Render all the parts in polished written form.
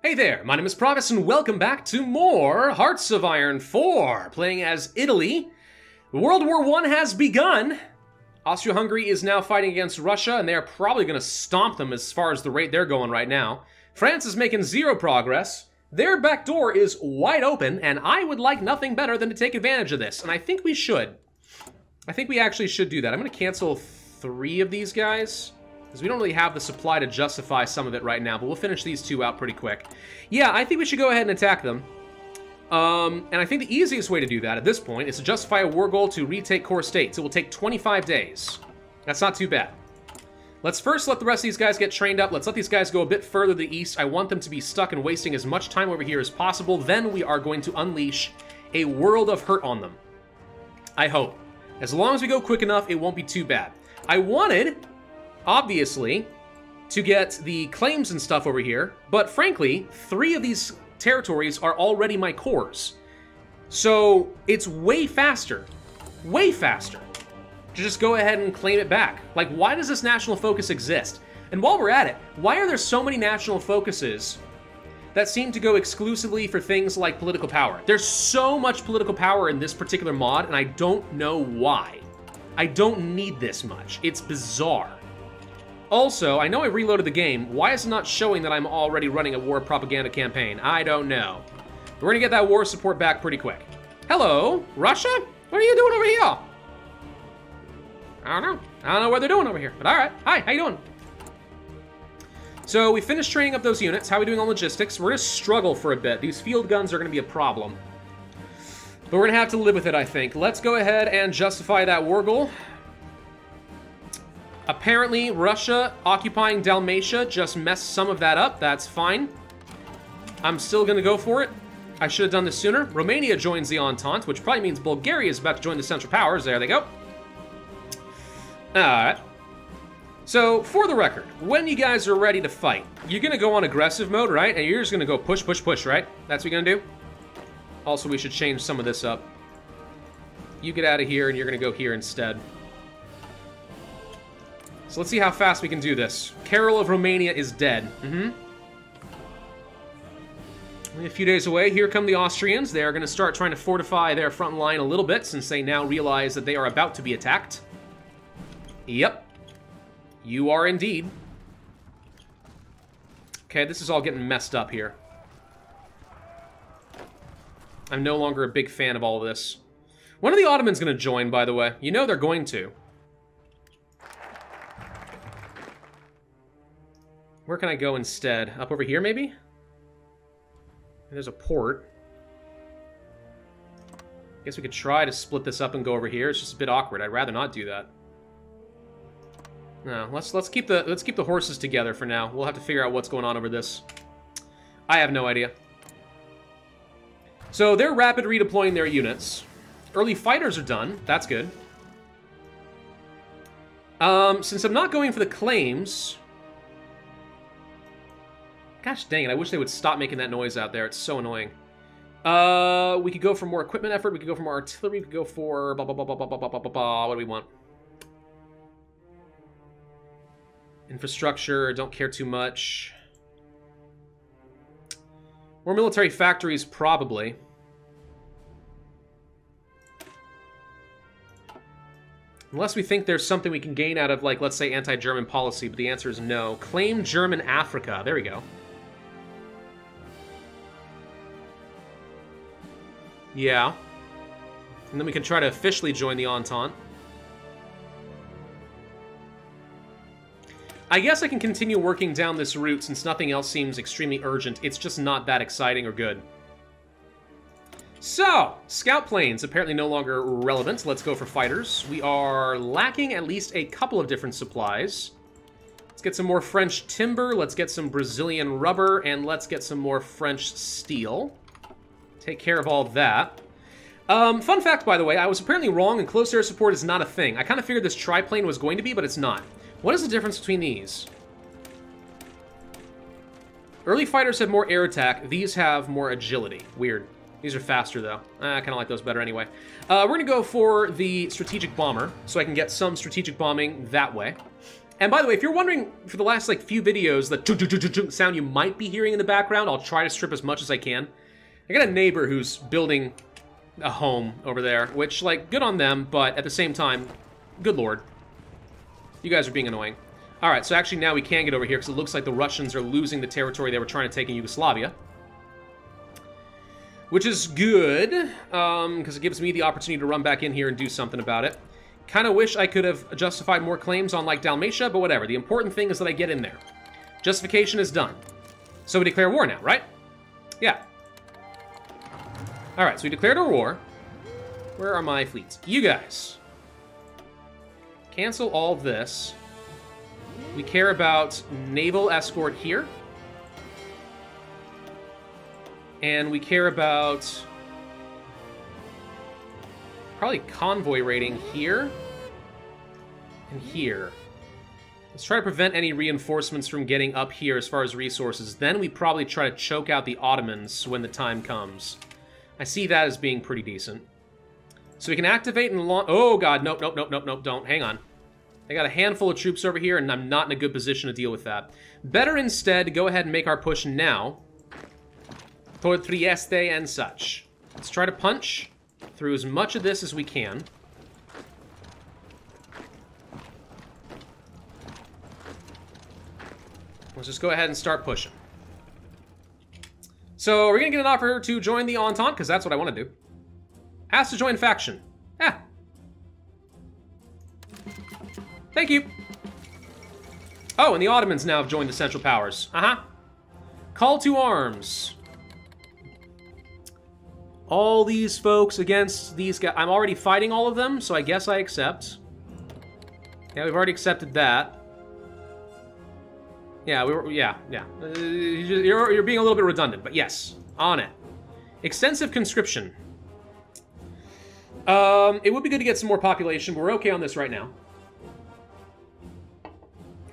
Hey there, my name is Pravus and welcome back to more Hearts of Iron 4, playing as Italy. World War I has begun. Austria-Hungary is now fighting against Russia, and they are probably going to stomp them as far as the rate they're going right now. France is making zero progress. Their back door is wide open, and I would like nothing better than to take advantage of this, and I think we should. I think we actually should do that. I'm going to cancel 3 of these guys, because we don't really have the supply to justify some of it right now, but we'll finish these 2 out pretty quick. Yeah, I think we should go ahead and attack them. And I think the easiest way to do that at this point is to justify a war goal to retake core states. It will take 25 days. That's not too bad. Let's first let the rest of these guys get trained up. Let's let these guys go a bit further to the east. I want them to be stuck and wasting as much time over here as possible. Then we are going to unleash a world of hurt on them. I hope. As long as we go quick enough, it won't be too bad. I wanted, obviously, to get the claims and stuff over here, but frankly, 3 of these territories are already my cores. So it's way faster to just go ahead and claim it back. Like, why does this national focus exist? And while we're at it, why are there so many national focuses that seem to go exclusively for things like political power? There's so much political power in this particular mod, and I don't know why. I don't need this much. It's bizarre. Also, I know I reloaded the game. Why is it not showing that I'm already running a war propaganda campaign? I don't know. We're gonna get that war support back pretty quick. Hello, Russia? What are you doing over here? I don't know. I don't know what they're doing over here, but all right. Hi, how you doing? So we finished training up those units. How are we doing on logistics? We're gonna struggle for a bit. These field guns are gonna be a problem. But we're gonna have to live with it, I think. Let's go ahead and justify that war goal. Apparently, Russia occupying Dalmatia just messed some of that up. That's fine. I'm still gonna go for it. I should have done this sooner. Romania joins the Entente, which probably means Bulgaria is about to join the Central Powers. There they go. Alright. So, for the record, when you guys are ready to fight, you're gonna go on aggressive mode, right? And you're just gonna go push, push, push, right? That's what you're gonna do? Also, we should change some of this up. You get out of here, and you're gonna go here instead. So let's see how fast we can do this. Carol of Romania is dead. Only a few days away. Here come the Austrians. They are going to start trying to fortify their front line a little bit since they now realize that they are about to be attacked. Yep. You are indeed. Okay, this is all getting messed up here. I'm no longer a big fan of all of this. When are the Ottomans going to join, by the way? You know they're going to. Where can I go instead? Up over here, maybe? There's a port. Guess we could try to split this up and go over here. It's just a bit awkward. I'd rather not do that. No, let's keep the horses together for now. We'll have to figure out what's going on over this. I have no idea. So they're rapid redeploying their units. Early fighters are done. That's good. Since I'm not going for the claims. Gosh dang it, I wish they would stop making that noise out there. It's so annoying. We could go for more equipment effort. We could go for more artillery. We could go for... Blah, blah, blah, blah, blah, blah, blah, blah, blah. What do we want? Infrastructure. Don't care too much. More military factories, probably. Unless we think there's something we can gain out of, like, let's say, anti-German policy, but the answer is no. Claim German Africa. There we go. Yeah. And then we can try to officially join the Entente. I guess I can continue working down this route since nothing else seems extremely urgent. It's just not that exciting or good. So, scout planes apparently no longer relevant. Let's go for fighters. We are lacking at least a couple of different supplies. Let's get some more French timber. Let's get some Brazilian rubber. And let's get some more French steel. Take care of all that. Fun fact, by the way, I was apparently wrong and close air support is not a thing. I kind of figured this triplane was going to be, but it's not. What is the difference between these? Early fighters have more air attack. These have more agility. Weird. These are faster, though. I kind of like those better anyway. We're going to go for the strategic bomber, so I can get some strategic bombing that way. And by the way, if you're wondering for the last like few videos, the sound you might be hearing in the background, I'll try to strip as much as I can. I got a neighbor who's building a home over there, which, like, good on them, but at the same time, good lord. You guys are being annoying. Alright, so actually now we can get over here, because it looks like the Russians are losing the territory they were trying to take in Yugoslavia. Which is good, because it gives me the opportunity to run back in here and do something about it. Kind of wish I could have justified more claims on, like, Dalmatia, but whatever. The important thing is that I get in there. Justification is done. So we declare war now, right? Yeah. Alright, so we declared our war. Where are my fleets? You guys. Cancel all this. We care about naval escort here. And we care about probably convoy raiding here and here. Let's try to prevent any reinforcements from getting up here as far as resources. Then we probably try to choke out the Ottomans when the time comes. I see that as being pretty decent. So we can activate and launch... Oh, God. Nope, nope, nope, nope, nope. Don't. Hang on. I got a handful of troops over here, and I'm not in a good position to deal with that. Better instead go ahead and make our push now toward Trieste and such. Let's try to punch through as much of this as we can. Let's just go ahead and start pushing. So we're going to get an offer to join the Entente, because that's what I want to do. Asked to join faction. Ah. Thank you. Oh, and the Ottomans now have joined the Central Powers. Uh-huh. Call to arms. All these folks against these guys. I'm already fighting all of them, so I guess I accept. Yeah, we've already accepted that. Yeah, you're being a little bit redundant, but yes, on it. Extensive conscription. It would be good to get some more population, but we're okay on this right now.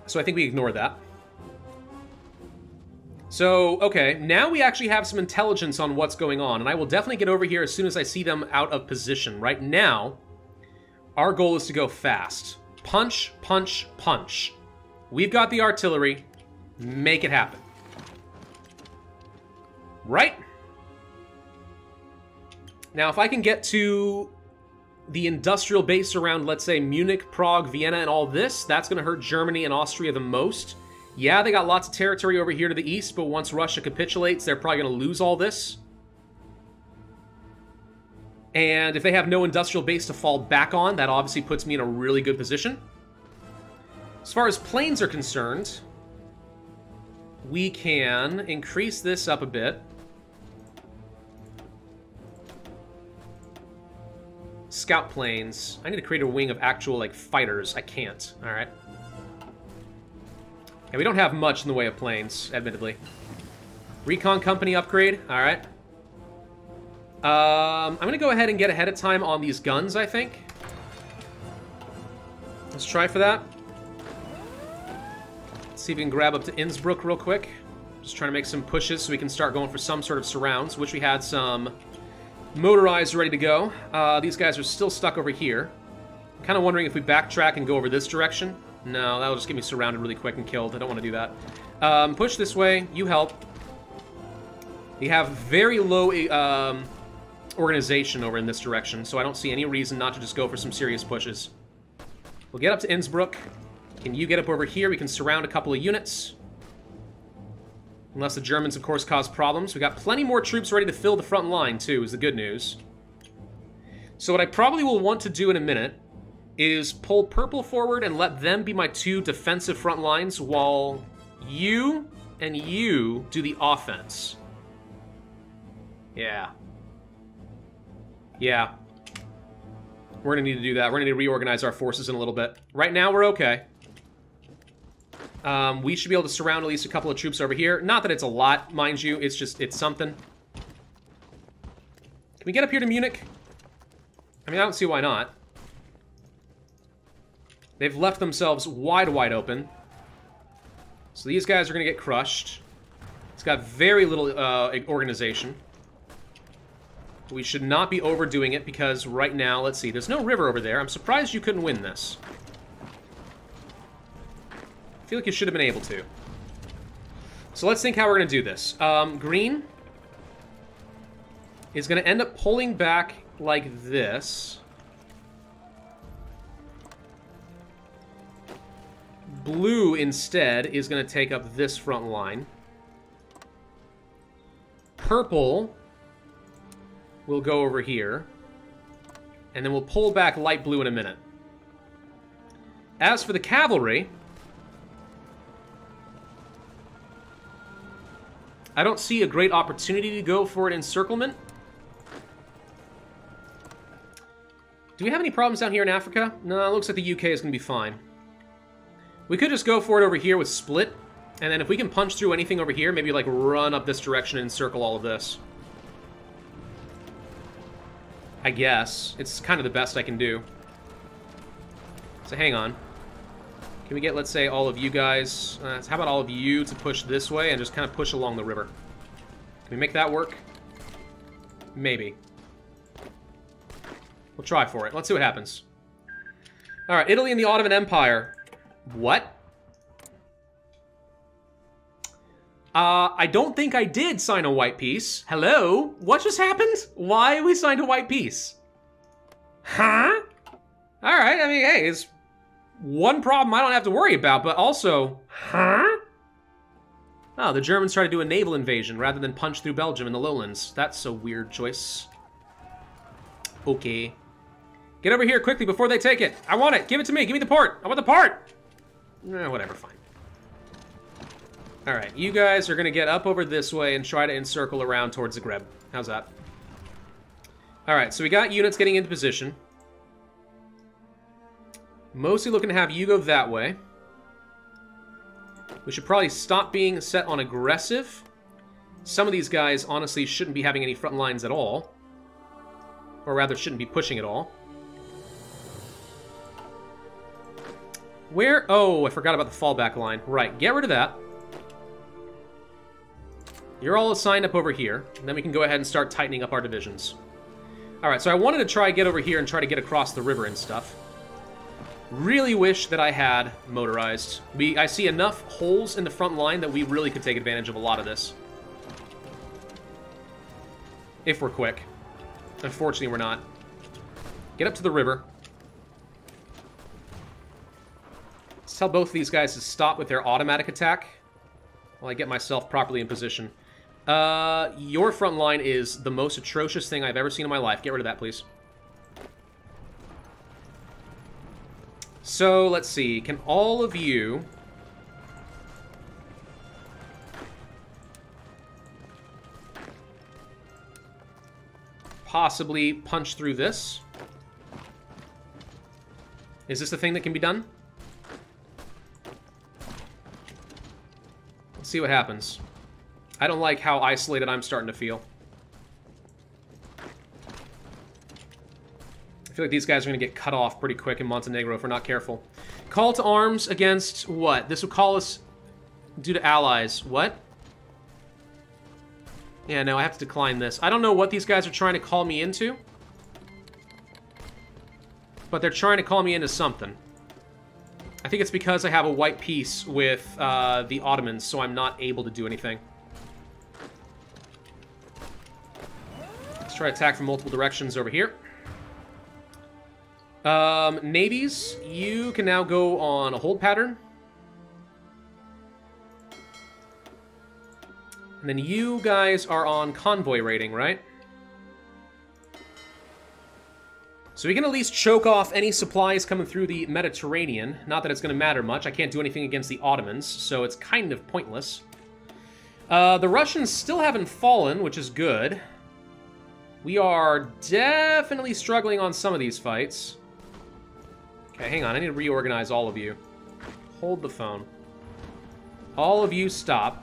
So I think we ignore that. So, okay, now we actually have some intelligence on what's going on, and I will definitely get over here as soon as I see them out of position. Right now, our goal is to go fast. Punch, punch, punch. We've got the artillery. Make it happen. Right? Now, if I can get to the industrial base around, let's say, Munich, Prague, Vienna, and all this, that's going to hurt Germany and Austria the most. Yeah, they got lots of territory over here to the east, but once Russia capitulates, they're probably going to lose all this. And if they have no industrial base to fall back on, that obviously puts me in a really good position. As far as planes are concerned, we can increase this up a bit. Scout planes. I need to create a wing of actual, like, fighters. I can't. Alright. Yeah, we don't have much in the way of planes, admittedly. Recon company upgrade. Alright. I'm going to go ahead and get ahead of time on these guns, I think. Let's try for that. Let's see if we can grab up to Innsbruck real quick. Just trying to make some pushes so we can start going for some sort of surrounds. Wish we had some motorized ready to go. These guys are still stuck over here. I'm kind of wondering if we backtrack and go over this direction. No, that'll just get me surrounded really quick and killed. I don't want to do that. Push this way. You help. We have very low organization over in this direction, so I don't see any reason not to just go for some serious pushes. We'll get up to Innsbruck. Can you get up over here? We can surround a couple of units. Unless the Germans, of course, cause problems. We got plenty more troops ready to fill the front line, too, is the good news. So what I probably will want to do in a minute is pull purple forward and let them be my two defensive front lines while you and you do the offense. Yeah. Yeah. We're going to need to do that. We're going to need to reorganize our forces in a little bit. Right now, we're okay. We should be able to surround at least a couple of troops over here. Not that it's a lot, mind you. It's just, it's something. Can we get up here to Munich? I mean, I don't see why not. They've left themselves wide, wide open. So these guys are going to get crushed. It's got very little organization. We should not be overdoing it because right now, let's see, there's no river over there. I'm surprised you couldn't win this. feel like you should have been able to. So let's think how we're going to do this. Green is going to end up pulling back like this. Blue, instead, is going to take up this front line. Purple will go over here. And then we'll pull back light blue in a minute. As for the cavalry, I don't see a great opportunity to go for an encirclement. Do we have any problems down here in Africa? No, it looks like the UK is going to be fine. We could just go for it over here with split, and then if we can punch through anything over here, maybe like run up this direction and encircle all of this. I guess. It's kind of the best I can do. So hang on. Can we get, let's say, all of you guys... how about all of you to push this way and just kind of push along the river? Can we make that work? Maybe. We'll try for it. Let's see what happens. Alright, Italy and the Ottoman Empire. What? I don't think I did sign a white peace. Hello? What just happened? Why we signed a white peace? Huh? Alright, I mean, hey, it's one problem I don't have to worry about, but also... Huh? Oh, the Germans tried to do a naval invasion rather than punch through Belgium in the lowlands. That's a weird choice. Okay. Get over here quickly before they take it. I want it. Give it to me. Give me the port. I want the port. Whatever, fine. Alright, you guys are going to get up over this way and try to encircle around towards the Greb. How's that? Alright, so we got units getting into position. Mostly looking to have you go that way. We should probably stop being set on aggressive. Some of these guys, honestly, shouldn't be having any front lines at all. Or rather, shouldn't be pushing at all. Where? Oh, I forgot about the fallback line. Right, get rid of that. You're all assigned up over here, and then we can go ahead and start tightening up our divisions. Alright, so I wanted to try get over here and try to get across the river and stuff. Really wish that I had motorized. I see enough holes in the front line that we really could take advantage of a lot of this. If we're quick. Unfortunately, we're not. Get up to the river. Let's tell both of these guys to stop with their automatic attack while I get myself properly in position. Your front line is the most atrocious thing I've ever seen in my life. Get rid of that, please. So, let's see. Can all of you... possibly punch through this? Is this the thing that can be done? Let's see what happens. I don't like how isolated I'm starting to feel. I feel like these guys are going to get cut off pretty quick in Montenegro if we're not careful. Call to arms against what? This would call us due to allies. What? Yeah, no, I have to decline this. I don't know what these guys are trying to call me into. But they're trying to call me into something. I think it's because I have a white peace with the Ottomans, so I'm not able to do anything. Let's try to attack from multiple directions over here. Navies, you can now go on a hold pattern. And then you guys are on convoy rating, right? So we can at least choke off any supplies coming through the Mediterranean. Not that it's going to matter much. I can't do anything against the Ottomans, so it's kind of pointless. The Russians still haven't fallen, which is good. We are definitely struggling on some of these fights. Okay, hang on. I need to reorganize all of you. Hold the phone. All of you stop.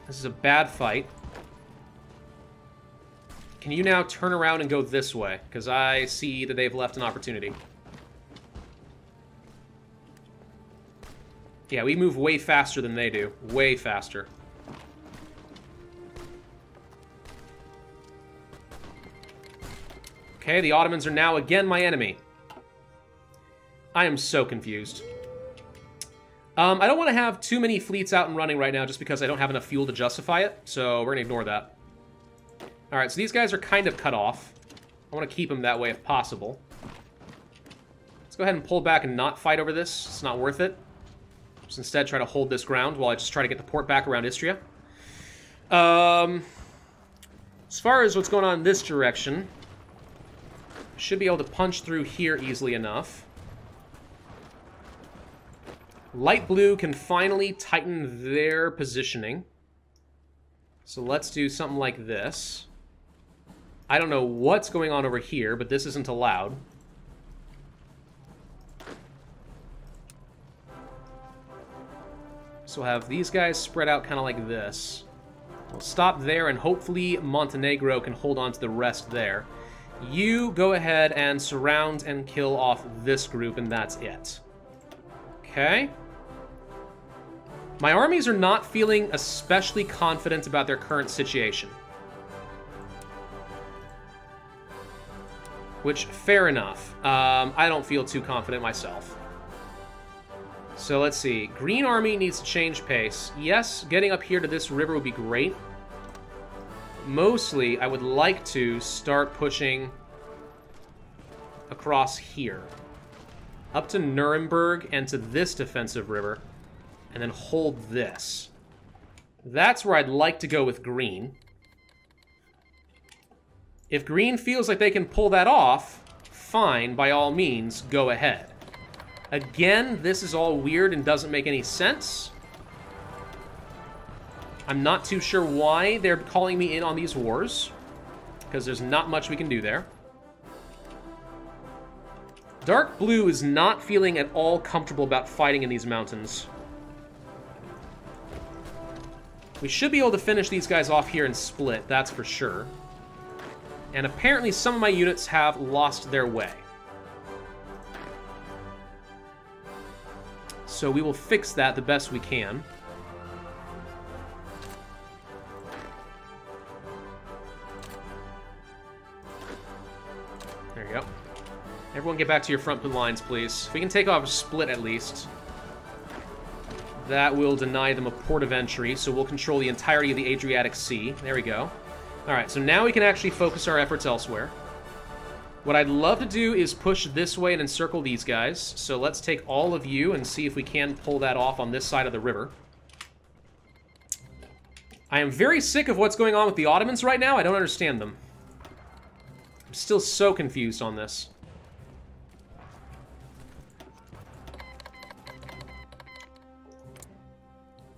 This is a bad fight. Can you now turn around and go this way? Because I see that they've left an opportunity. Yeah, we move way faster than they do. Way faster. Okay, the Ottomans are now again my enemy. I am so confused. I don't want to have too many fleets out and running right now just because I don't have enough fuel to justify it, so we're going to ignore that. Alright, so these guys are kind of cut off. I want to keep them that way if possible. Let's go ahead and pull back and not fight over this. It's not worth it. Just instead try to hold this ground while I just try to get the port back around Istria. As far as what's going on in this direction, should be able to punch through here easily enough. Light blue can finally tighten their positioning. So let's do something like this. I don't know what's going on over here, but this isn't allowed. So we'll have these guys spread out kind of like this. We'll stop there, and hopefully Montenegro can hold on to the rest there. You go ahead and surround and kill off this group, and that's it. Okay. My armies are not feeling especially confident about their current situation. Which, fair enough. I don't feel too confident myself. So let's see. Green army needs to change pace. Yes, getting up here to this river would be great. Mostly, I would like to start pushing across here. Up to Nuremberg and to this defensive river. And then hold this. That's where I'd like to go with green. If green feels like they can pull that off, fine, by all means, go ahead. Again, this is all weird and doesn't make any sense. I'm not too sure why they're calling me in on these wars, because there's not much we can do there. Dark blue is not feeling at all comfortable about fighting in these mountains. We should be able to finish these guys off here and split, that's for sure. And apparently some of my units have lost their way. So we will fix that the best we can. There you go. Everyone get back to your front lines, please. If we can take off a split at least. That will deny them a port of entry, so we'll control the entirety of the Adriatic Sea. There we go. Alright, so now we can actually focus our efforts elsewhere. What I'd love to do is push this way and encircle these guys. So let's take all of you and see if we can pull that off on this side of the river. I am very sick of what's going on with the Ottomans right now. I don't understand them. I'm still so confused on this.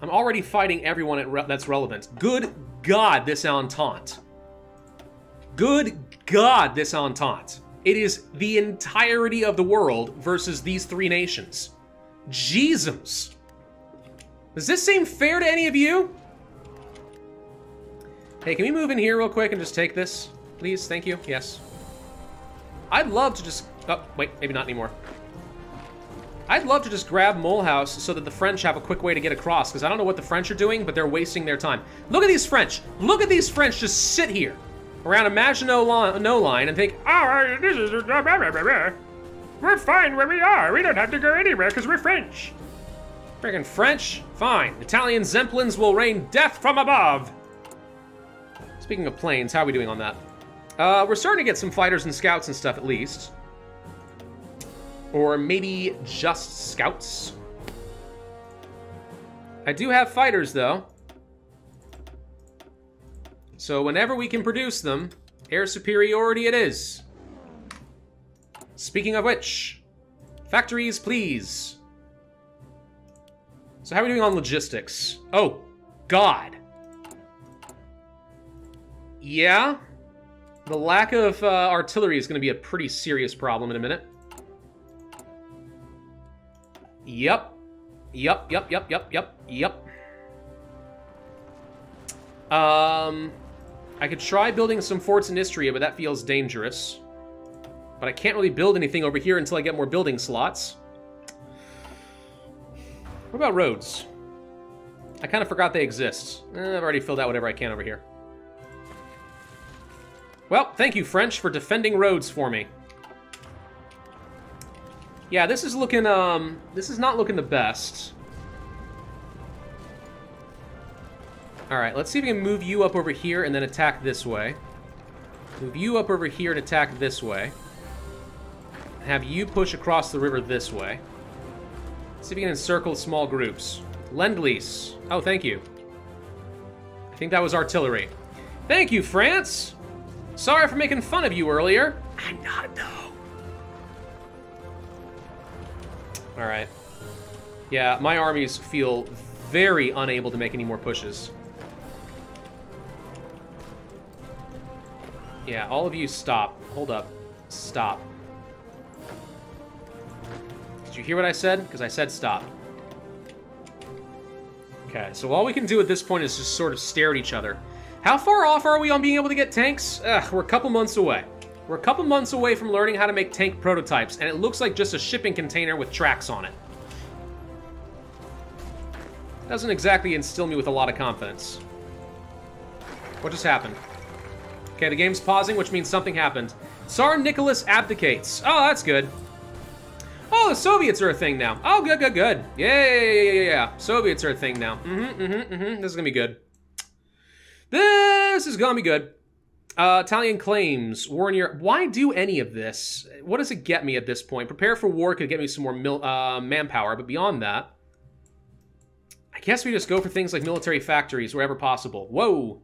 I'm already fighting everyone that's relevant. Good God, this Entente. Good God, this Entente. It is the entirety of the world versus these three nations. Jesus. Does this seem fair to any of you? Hey, can we move in here real quick and just take this? Please, thank you. Yes. I'd love to just... Oh, wait, maybe not anymore. I'd love to just grab Mulhouse so that the French have a quick way to get across, because I don't know what the French are doing, but they're wasting their time. Look at these French! Look at these French just sit here around a Maginot line and think, oh, this is... We're fine where we are. We don't have to go anywhere because we're French. Friggin' French? Fine. Italian Zeppelins will rain death from above. Speaking of planes, how are we doing on that? We're starting to get some fighters and scouts and stuff at least. Or maybe just scouts. I do have fighters, though. So whenever we can produce them, air superiority it is. Speaking of which, factories, please. So how are we doing on logistics? Oh, God. Yeah? The lack of artillery is going to be a pretty serious problem in a minute. Yep. Yep. I could try building some forts in Istria, but that feels dangerous. But I can't really build anything over here until I get more building slots. What about roads? I kind of forgot they exist. I've already filled out whatever I can over here. Well, thank you, French, for defending roads for me. Yeah, this is looking, this is not looking the best. Alright, let's see if we can move you up over here and then attack this way. Move you up over here and attack this way. Have you push across the river this way. Let's see if we can encircle small groups. Lend-Lease. Oh, thank you. I think that was artillery. Thank you, France! Sorry for making fun of you earlier. I'm not, though. Alright. Yeah, my armies feel very unable to make any more pushes. Yeah, all of you stop. Hold up. Stop. Did you hear what I said? Because I said stop. Okay, so all we can do at this point is just sort of stare at each other. How far off are we on being able to get tanks? We're a couple months away. We're a couple months away from learning how to make tank prototypes, and it looks like just a shipping container with tracks on it. Doesn't exactly instill me with a lot of confidence. What just happened? Okay, the game's pausing, which means something happened. Tsar Nicholas abdicates. Oh, that's good. Oh, the Soviets are a thing now. Oh, good, good, good. Yeah. Soviets are a thing now. This is gonna be good. This is gonna be good. Italian claims. War in Europe. Why do any of this? What does it get me at this point? Prepare for war could get me some more manpower, but beyond that, I guess we just go for things like military factories wherever possible. Whoa.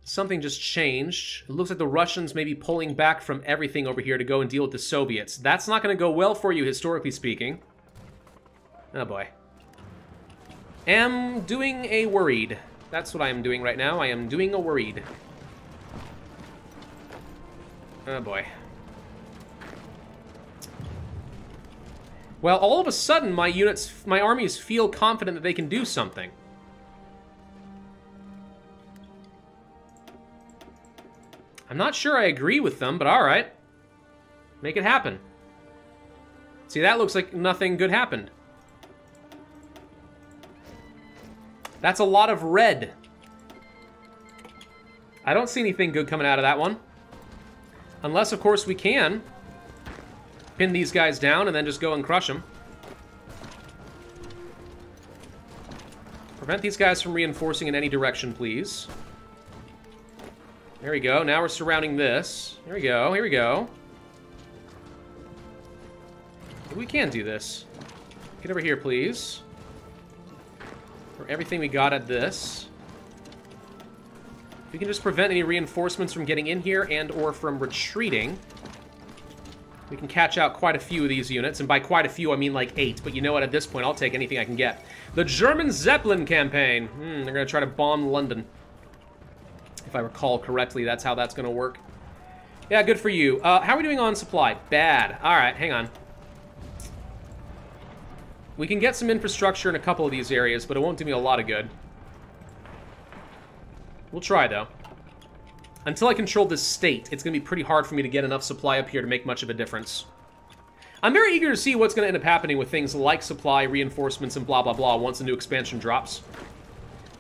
Something just changed. It looks like the Russians may be pulling back from everything over here to go and deal with the Soviets. That's not going to go well for you, historically speaking. Oh, boy. Am doing a worried. That's what I am doing right now. I am doing a worried. Oh, boy. Well, all of a sudden, my armies feel confident that they can do something. I'm not sure I agree with them, but alright. Make it happen. See, that looks like nothing good happened. That's a lot of red. I don't see anything good coming out of that one. Unless, of course, we can pin these guys down and then just go and crush them. Prevent these guys from reinforcing in any direction, please. There we go. Now we're surrounding this. Here we go. Here we go. We can do this. Get over here, please. For everything we got at this. If we can just prevent any reinforcements from getting in here and or from retreating, we can catch out quite a few of these units. And by quite a few, I mean like 8. But you know what? At this point, I'll take anything I can get. The German Zeppelin campaign. They're going to try to bomb London. If I recall correctly, that's how that's going to work. Yeah, good for you. How are we doing on supply? Bad. All right, hang on. We can get some infrastructure in a couple of these areas, but it won't do me a lot of good. We'll try, though. Until I control this state, it's going to be pretty hard for me to get enough supply up here to make much of a difference. I'm very eager to see what's going to end up happening with things like supply, reinforcements, and blah, blah, blah once a new expansion drops.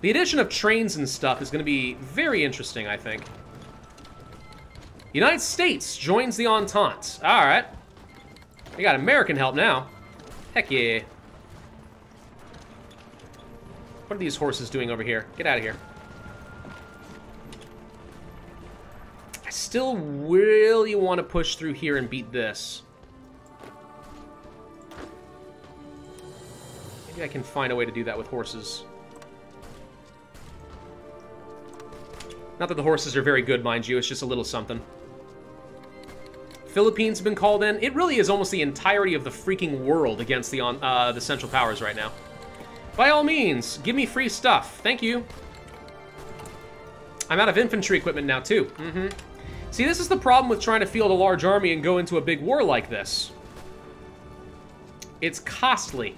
The addition of trains and stuff is going to be very interesting, I think. United States joins the Entente. All right. We got American help now. Heck yeah. What are these horses doing over here? Get out of here. I still really want to push through here and beat this. Maybe I can find a way to do that with horses. Not that the horses are very good, mind you, it's just a little something. Philippines have been called in. It really is almost the entirety of the freaking world against the Central Powers right now. By all means, give me free stuff. Thank you. I'm out of infantry equipment now, too. See, this is the problem with trying to field a large army and go into a big war like this. It's costly.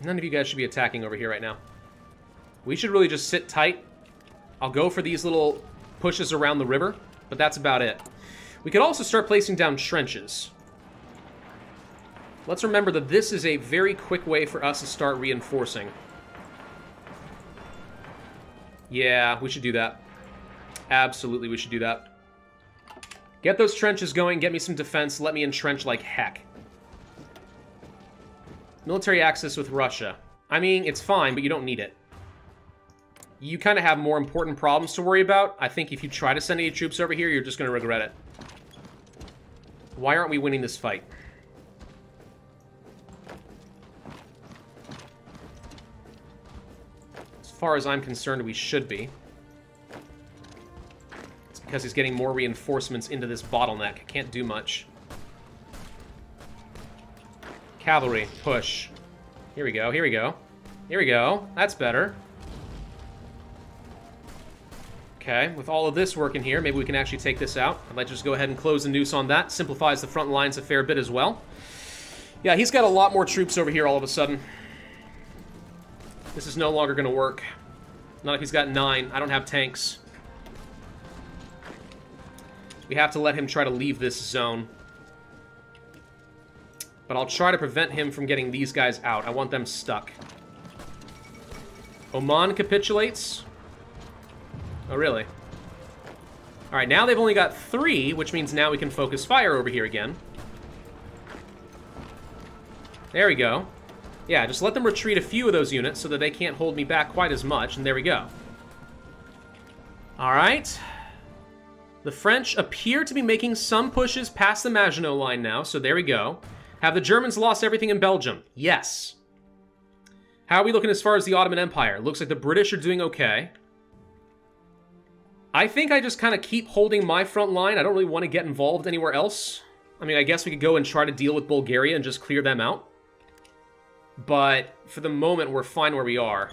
None of you guys should be attacking over here right now. We should really just sit tight. I'll go for these little pushes around the river, but that's about it. We could also start placing down trenches. Let's remember that this is a very quick way for us to start reinforcing. Yeah, we should do that. Absolutely, we should do that. Get those trenches going, get me some defense, let me entrench like heck. Military access with Russia. I mean, it's fine, but you don't need it. You kind of have more important problems to worry about. I think if you try to send any troops over here, you're just going to regret it. Why aren't we winning this fight? As far as I'm concerned, we should be. It's because he's getting more reinforcements into this bottleneck. Can't do much. Cavalry, push. Here we go, here we go. Here we go. That's better. Okay, with all of this working here, maybe we can actually take this out. I'd like to just go ahead and close the noose on that. Simplifies the front lines a fair bit as well. Yeah, he's got a lot more troops over here all of a sudden. This is no longer going to work. Not if he's got 9. I don't have tanks. We have to let him try to leave this zone. But I'll try to prevent him from getting these guys out. I want them stuck. Oman capitulates. Oh, really? Alright, now they've only got 3, which means now we can focus fire over here again. There we go. Yeah, just let them retreat a few of those units so that they can't hold me back quite as much, and there we go. Alright. The French appear to be making some pushes past the Maginot Line now, so there we go. Have the Germans lost everything in Belgium? Yes. How are we looking as far as the Ottoman Empire? Looks like the British are doing okay. I think I just kind of keep holding my front line. I don't really want to get involved anywhere else. I mean, I guess we could go and try to deal with Bulgaria and just clear them out. But for the moment, we're fine where we are.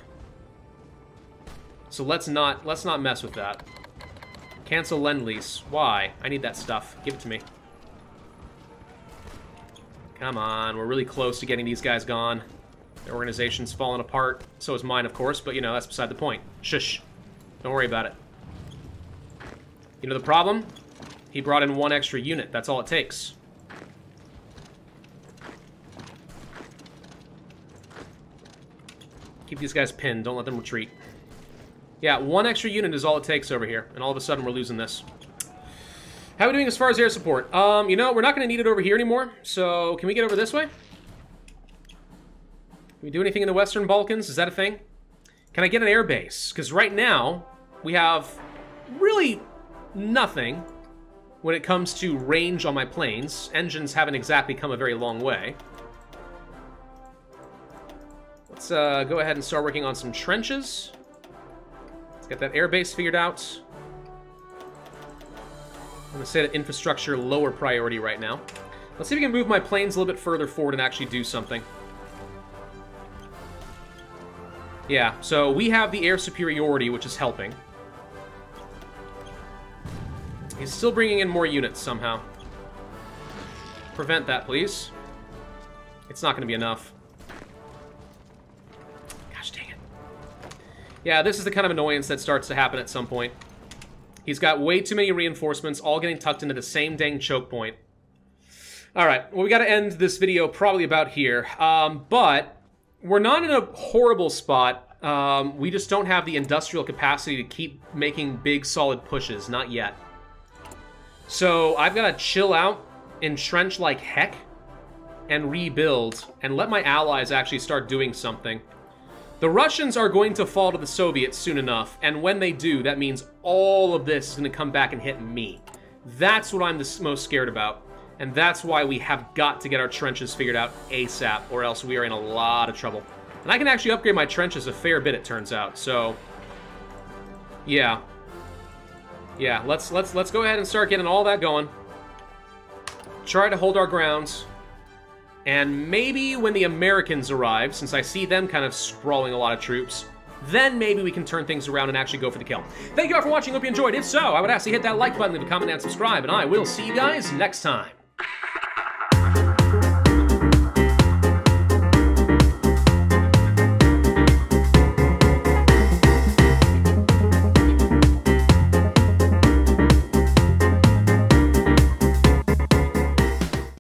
So let's not mess with that. Cancel Lend-Lease. Why? I need that stuff. Give it to me. Come on, we're really close to getting these guys gone. Their organization's falling apart. So is mine, of course, but, you know, that's beside the point. Shush. Don't worry about it. You know the problem? He brought in 1 extra unit. That's all it takes. Keep these guys pinned. Don't let them retreat. Yeah, 1 extra unit is all it takes over here. And all of a sudden, we're losing this. How are we doing as far as air support? You know, we're not going to need it over here anymore. So, can we get over this way? Can we do anything in the Western Balkans? Is that a thing? Can I get an air base? Because right now, we have really nothing when it comes to range on my planes. Engines haven't exactly come a very long way. Let's go ahead and start working on some trenches. Let's get that air base figured out. I'm going to say that infrastructure lower priority right now. Let's see if we can move my planes a little bit further forward and actually do something. Yeah, so we have the air superiority, which is helping. He's still bringing in more units somehow. Prevent that, please. It's not going to be enough. Gosh dang it. Yeah, this is the kind of annoyance that starts to happen at some point. He's got way too many reinforcements, all getting tucked into the same dang choke point. Alright, well, we got to end this video probably about here. But we're not in a horrible spot. We just don't have the industrial capacity to keep making big, solid pushes. Not yet. So I've got to chill out, entrench like heck, and rebuild, and let my allies actually start doing something. The Russians are going to fall to the Soviets soon enough, and when they do, that means all of this is going to come back and hit me. That's what I'm the most scared about, and that's why we have got to get our trenches figured out ASAP, or else we are in a lot of trouble. And I can actually upgrade my trenches a fair bit, it turns out, so yeah. Yeah, let's go ahead and start getting all that going. Try to hold our grounds. And maybe when the Americans arrive, since I see them kind of sprawling a lot of troops, then maybe we can turn things around and actually go for the kill. Thank you all for watching. Hope you enjoyed. If so, I would ask you to hit that like button, leave a comment, and subscribe. And I will see you guys next time.